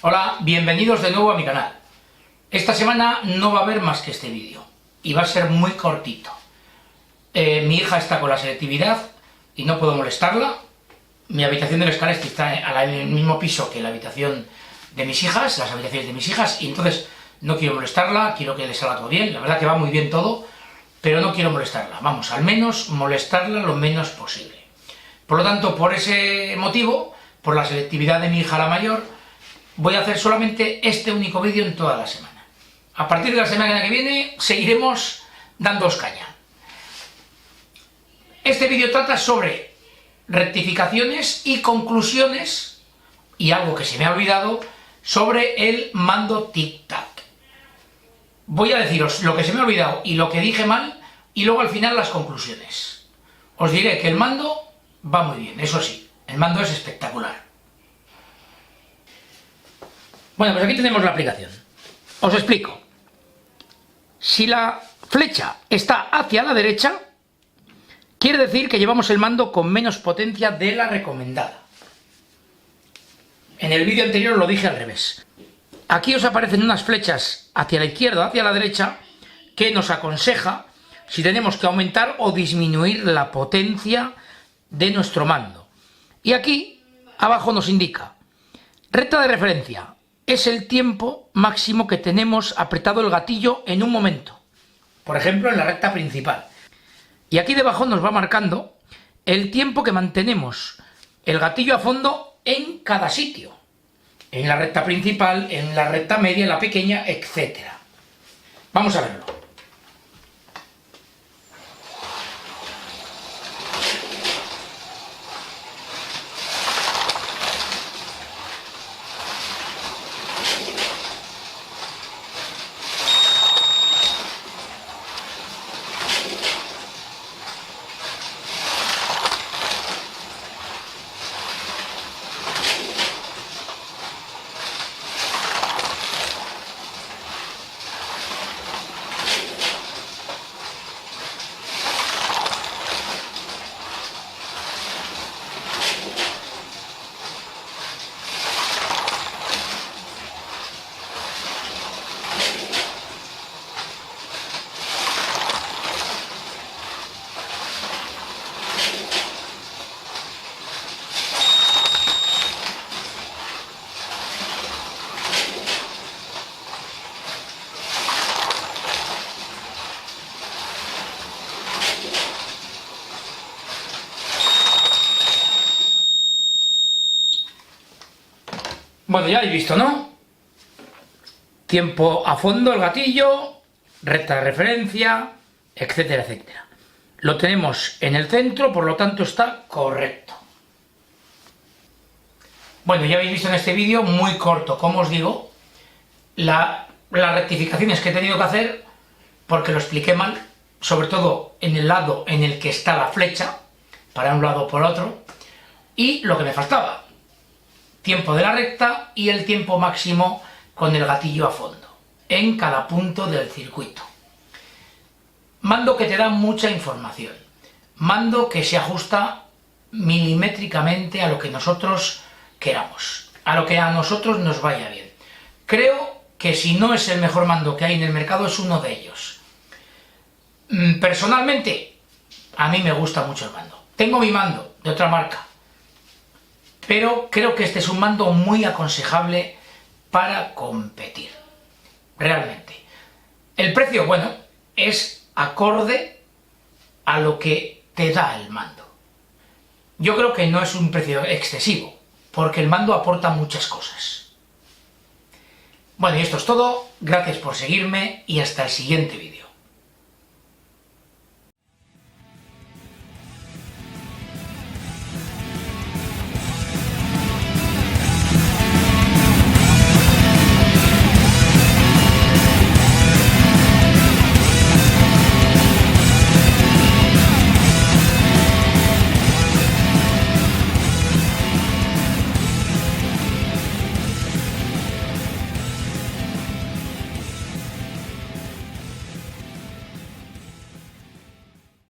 Hola, bienvenidos de nuevo a mi canal. Esta semana no va a haber más que este vídeo y va a ser muy cortito. Mi hija está con la selectividad y no puedo molestarla. Mi habitación del Scalextric está en el mismo piso que la habitación de mis hijas, las habitaciones de mis hijas, y entonces no quiero molestarla, quiero que le salga todo bien. La verdad que va muy bien todo, pero no quiero molestarla. Vamos, al menos molestarla lo menos posible. Por lo tanto, por ese motivo, por la selectividad de mi hija la mayor, voy a hacer solamente este único vídeo en toda la semana. A partir de la semana que viene seguiremos dándoos caña. Este vídeo trata sobre rectificaciones y conclusiones, y algo que se me ha olvidado, sobre el mando tic-tac. Voy a deciros lo que se me ha olvidado y lo que dije mal, y luego al final las conclusiones. Os diré que el mando va muy bien, eso sí, el mando es espectacular. Bueno, pues aquí tenemos la aplicación. Os explico. Si la flecha está hacia la derecha, quiere decir que llevamos el mando con menos potencia de la recomendada. En el vídeo anterior lo dije al revés. Aquí os aparecen unas flechas hacia la izquierda o hacia la derecha que nos aconseja si tenemos que aumentar o disminuir la potencia de nuestro mando. Y aquí abajo nos indica: recta de referencia es el tiempo máximo que tenemos apretado el gatillo en un momento, por ejemplo en la recta principal. Y aquí debajo nos va marcando el tiempo que mantenemos el gatillo a fondo en cada sitio, en la recta principal, en la recta media, en la pequeña, etc. Vamos a verlo. Bueno, ya habéis visto, ¿no? Tiempo a fondo el gatillo, recta de referencia, etcétera, etcétera. Lo tenemos en el centro, por lo tanto está correcto. Bueno, ya habéis visto en este vídeo muy corto, como os digo, las rectificaciones que he tenido que hacer porque lo expliqué mal, sobre todo en el lado en el que está la flecha, para un lado o por otro, y lo que me faltaba: tiempo de la recta y el tiempo máximo con el gatillo a fondo, en cada punto del circuito. Mando que te da mucha información, mando que se ajusta milimétricamente a lo que nosotros queramos, a lo que a nosotros nos vaya bien. Creo que si no es el mejor mando que hay en el mercado, es uno de ellos. Personalmente, a mí me gusta mucho el mando. Tengo mi mando de otra marca, pero creo que este es un mando muy aconsejable para competir, realmente. El precio, bueno, es acorde a lo que te da el mando. Yo creo que no es un precio excesivo, porque el mando aporta muchas cosas. Bueno, y esto es todo. Gracias por seguirme y hasta el siguiente vídeo.